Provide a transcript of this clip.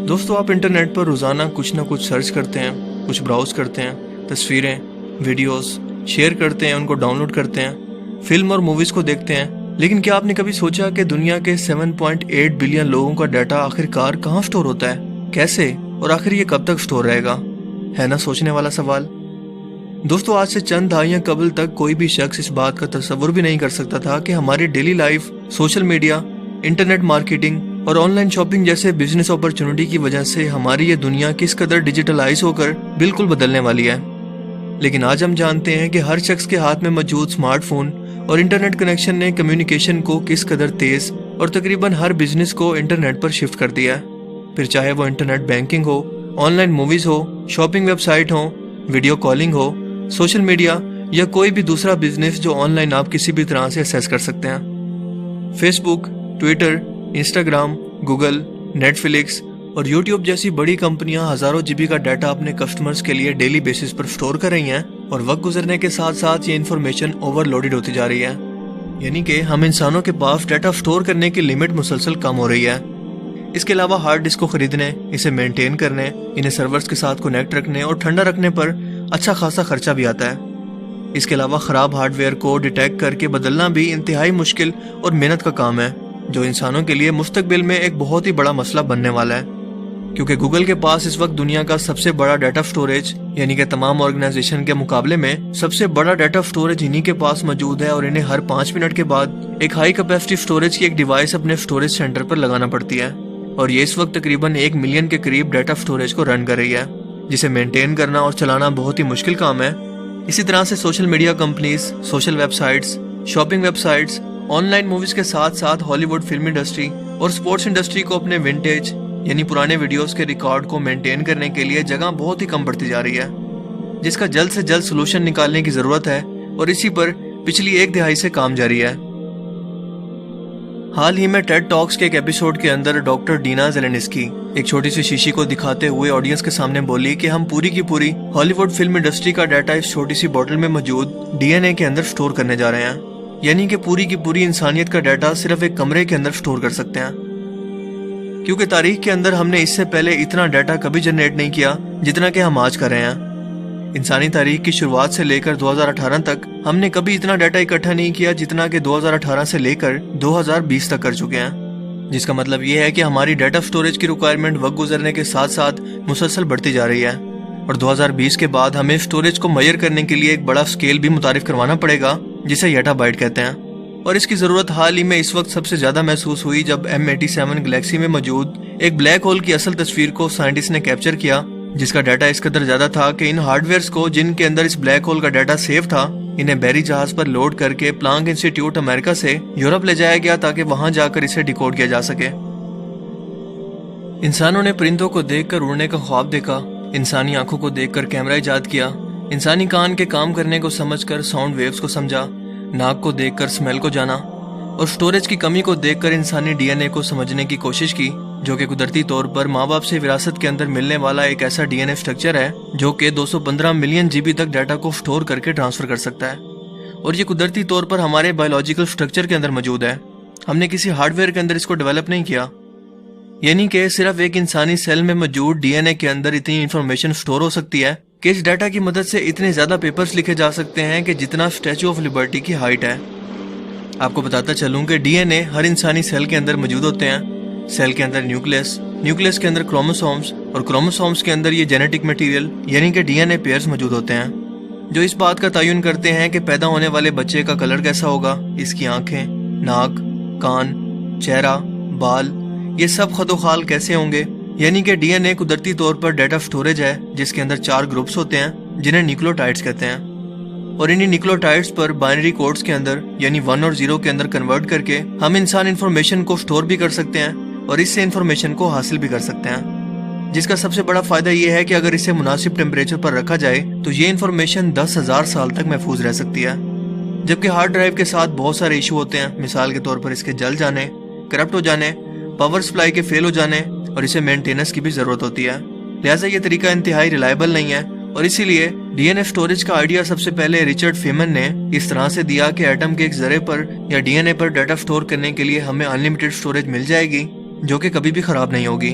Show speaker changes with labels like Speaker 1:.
Speaker 1: دوستو آپ انٹرنیٹ پر روزانہ کچھ نہ کچھ سرچ کرتے ہیں، کچھ براؤز کرتے ہیں، تصویریں، ویڈیوز شیئر کرتے ہیں، ان کو ڈاؤن لوڈ کرتے ہیں، فلم اور موویز کو دیکھتے ہیں، لیکن کیا آپ نے کبھی سوچا کہ دنیا کے 7.8 بلین لوگوں کا ڈیٹا آخر کار کہاں سٹور ہوتا ہے، کیسے، اور آخر یہ کب تک سٹور رہے گا؟ ہے نا سوچنے والا سوال۔ دوستو آج سے چند دہائیاں قبل تک کوئی بھی شخص اس بات کا تصور بھی نہیں کر سکتا تھا کہ ہماری daily life social media, internet marketing اور آن لائن شاپنگ جیسے بزنس اپرچونٹی کی وجہ سے ہماری یہ دنیا کس قدر ڈیجیٹلائز ہو کر بالکل بدلنے والی ہے۔ لیکن آج ہم جانتے ہیں کہ ہر شخص کے ہاتھ میں موجود سمارٹ فون اور انٹرنیٹ کنیکشن نے کمیونیکیشن کو کس قدر تیز اور تقریباً ہر بزنس کو انٹرنیٹ پر شفٹ کر دیا ہے، پھر چاہے وہ انٹرنیٹ بینکنگ ہو، آن لائن موویز ہو، شاپنگ ویب سائٹ ہو، ویڈیو کالنگ ہو، سوشل میڈیا یا کوئی بھی دوسرا بزنس جو آن لائن آپ کسی بھی طرح سے ایکسیس کر سکتے ہیں۔ Facebook, Twitter, Instagram, Google, Netflix اور یوٹیوب جیسی بڑی کمپنیاں ہزاروں جی بی کا ڈیٹا اپنے کسٹمرز کے لیے ڈیلی بیسس پر سٹور کر رہی ہیں، اور وقت گزرنے کے ساتھ ساتھ یہ انفارمیشن اوور لوڈڈ ہوتی جا رہی ہے، یعنی کہ ہم انسانوں کے پاس ڈیٹا سٹور کرنے کی لمٹ مسلسل کم ہو رہی ہے۔ اس کے علاوہ ہارڈ ڈسک کو خریدنے، اسے مینٹین کرنے، انہیں سرورز کے ساتھ کنیکٹ رکھنے اور ٹھنڈا رکھنے پر اچھا خاصا خرچہ بھی آتا ہے۔ اس کے علاوہ خراب ہارڈ ویئر کو ڈیٹیکٹ کر کے بدلنا بھی انتہائی مشکل اور محنت کا کام ہے، جو انسانوں کے لیے مستقبل میں ایک بہت ہی بڑا مسئلہ بننے والا ہے، کیونکہ گوگل کے پاس اس وقت دنیا کا سب سے بڑا ڈیٹا سٹوریج، یعنی کہ تمام آرگنائزیشن کے مقابلے میں سب سے بڑا ڈیٹا سٹوریج انہی کے پاس موجود ہے، اور انہیں ہر 5 منٹ کے بعد ایک ہائی کیپیسٹی سٹوریج کی ایک ڈیوائس اپنے سٹوریج سینٹر پر لگانا پڑتی ہے، اور یہ اس وقت تقریباً 1 ملین کے قریب ڈیٹا سٹوریج کو رن کر رہی ہے، جسے مینٹین کرنا اور چلانا بہت ہی مشکل کام ہے۔ اسی طرح سے social media companies, social web sites, shopping web sites, on line movies کے ساتھ ساتھ ہالی ووڈ فلم انڈسٹری اور سپورٹس انڈسٹری کو اپنے ونٹیج یعنی پرانے ویڈیوز کے ریکارڈ کو مینٹین کرنے کے لیے جگہ بہت ہی کم پڑتی جا رہی ہے، جس کا جلد سے جلد سولوشن نکالنے کی ضرورت ہے، اور اسی پر پچھلی 1 دہائی سے کام جاری ہے۔ حال ہی میں ٹیڈ ٹاکس کے ایک ایپیسوڈ کے اندر ڈاکٹر ڈینا زیلینسکی ایک چھوٹی سی شیشی کو دکھاتے ہوئے آڈینس کے سامنے بولی کہ ہم پوری کی پوری ہالی ووڈ فلم انڈسٹری کا ڈیٹا اس چھوٹی سی بوتل میں موجود ڈی این اے کے اندر سٹور کرنے جا رہے ہیں، یعنی کہ پوری کی پوری انسانیت کا ڈیٹا صرف ایک کمرے کے اندر سٹور کر سکتے ہیں، کیونکہ تاریخ کے اندر ہم نے اس سے پہلے اتنا ڈیٹا کبھی جنریٹ نہیں کیا جتنا کہ ہم آج کر رہے ہیں۔ انسانی تاریخ کی شروعات سے لے کر 2018 تک ہم نے کبھی اتنا ڈیٹا اکٹھا نہیں کیا جتنا کہ 2018 سے لے کر 2020 تک کر چکے ہیں، جس کا مطلب یہ ہے کہ ہماری ڈیٹا سٹوریج کی ریکوائرمنٹ وقت گزرنے کے ساتھ ساتھ مسلسل بڑھتی جا رہی ہے، اور 2020 کے بعد ہمیں سٹوریج کو میئر کرنے کے لیے ایک بڑا سکیل بھی متعارف کروانا پڑے گا، جسے یٹا بائٹ کہتے ہیں، اور اس کی ضرورت حال ہی میں اس وقت سب سے زیادہ محسوس ہوئی جب M87 گلیکسی میں موجود ایک بلیک ہول کی اصل تصویر کو سائنٹسٹ نے کیپچر کیا، جس کا ڈیٹا اس قدر زیادہ تھا کہ ان ہارڈ ویئرز کو جن کے اندر اس بلیک ہول کا ڈیٹا سیو تھا، انہیں بحری جہاز پر لوڈ کر کے پلانک انسٹیٹیوٹ امریکہ سے یورپ لے جایا گیا تاکہ وہاں جا کر اسے ڈیکوڈ کیا جا سکے۔ انسانوں نے پرندوں کو دیکھ کر اڑنے کا خواب دیکھا، انسانی آنکھوں کو دیکھ کر کیمرہ ایجاد کیا، انسانی کان کے کام کرنے کو سمجھ کر ساؤنڈ ویوز کو سمجھا، ناک کو دیکھ کر اسمیل کو جانا، اور سٹوریج کی کمی کو دیکھ کر انسانی ڈی این اے کو سمجھنے کی کوشش کی، جو کہ قدرتی طور پر ماں باپ سے وراثت کے اندر ملنے والا ایک ایسا ڈی این اے سٹرکچر ہے جو کہ 215 ملین جی بی تک ڈیٹا کو سٹور کر کے ٹرانسفر کر سکتا ہے، اور یہ قدرتی طور پر ہمارے بایولوجیکل سٹرکچر کے اندر موجود ہے، ہم نے کسی ہارڈ ویئر کے اندر اس کو ڈیولپ نہیں کیا، یعنی کہ صرف ایک انسانی سیل میں موجود ڈی این اے کے اندر اتنی انفارمیشن سٹور ہو سکتی ہے کہ اس ڈیٹا کی مدد سے اتنے زیادہ پیپرز لکھے جا سکتے ہیں کہ جتنا اسٹیچو آف لبرٹی کی ہائٹ ہے۔ آپ کو بتاتا چلوں کہ ڈی این اے ہر انسانی سیل کے اندر موجود ہوتے ہیں، سیل کے اندر نیوکلیس کے اندر کروموسومز، اور کروموسومز کے اندر یہ جینیٹک میٹیریل یعنی کہ ڈی این اے پیئرز موجود ہوتے ہیں، جو اس بات کا تعین کرتے ہیں کہ پیدا ہونے والے بچے کا کلر کیسا ہوگا، اس کی آنکھیں، ناک، کان، چہرہ، بال، یہ سب خد و خال کیسے ہوں گے، یعنی کہ ڈی این اے قدرتی طور پر ڈیٹا سٹوریج ہے جس کے اندر 4 گروپس ہوتے ہیں جنہیں نیوکلیوٹائڈز کہتے ہیں، اور انہی نیوکلیوٹائڈز پر بائنری کوڈز کے اندر یعنی 1 اور 0 کے اندر کنورٹ کر کے ہم انسان انفارمیشن کو سٹور بھی کر سکتے ہیں اور اس سے انفارمیشن کو حاصل بھی کر سکتے ہیں، جس کا سب سے بڑا فائدہ یہ ہے کہ اگر اسے مناسب ٹیمپریچر پر رکھا جائے تو یہ انفارمیشن 10,000 سال تک محفوظ رہ سکتی ہے، جبکہ ہارڈ ڈرائیو کے ساتھ بہت سارے ایشو ہوتے ہیں، مثال کے طور پر اس کے جل جانے، کرپٹ ہو جانے، پاور سپلائی کے فیل ہو جانے، اور اسے مینٹیننس کی بھی ضرورت ہوتی ہے، لہٰذا یہ طریقہ انتہائی ریلائبل نہیں ہے، اور اسی لیے ڈی این اے سٹوریج کا آئیڈیا سب سے پہلے رچرڈ فیمن نے اس طرح سے دیا کہ ایٹم کے ایک ذرے پر یا ڈی این اے پر ڈیٹا سٹور کرنے کے لیے ہمیں انلیمیٹڈ سٹوریج مل جائے گی جو کہ کبھی بھی خراب نہیں ہوگی۔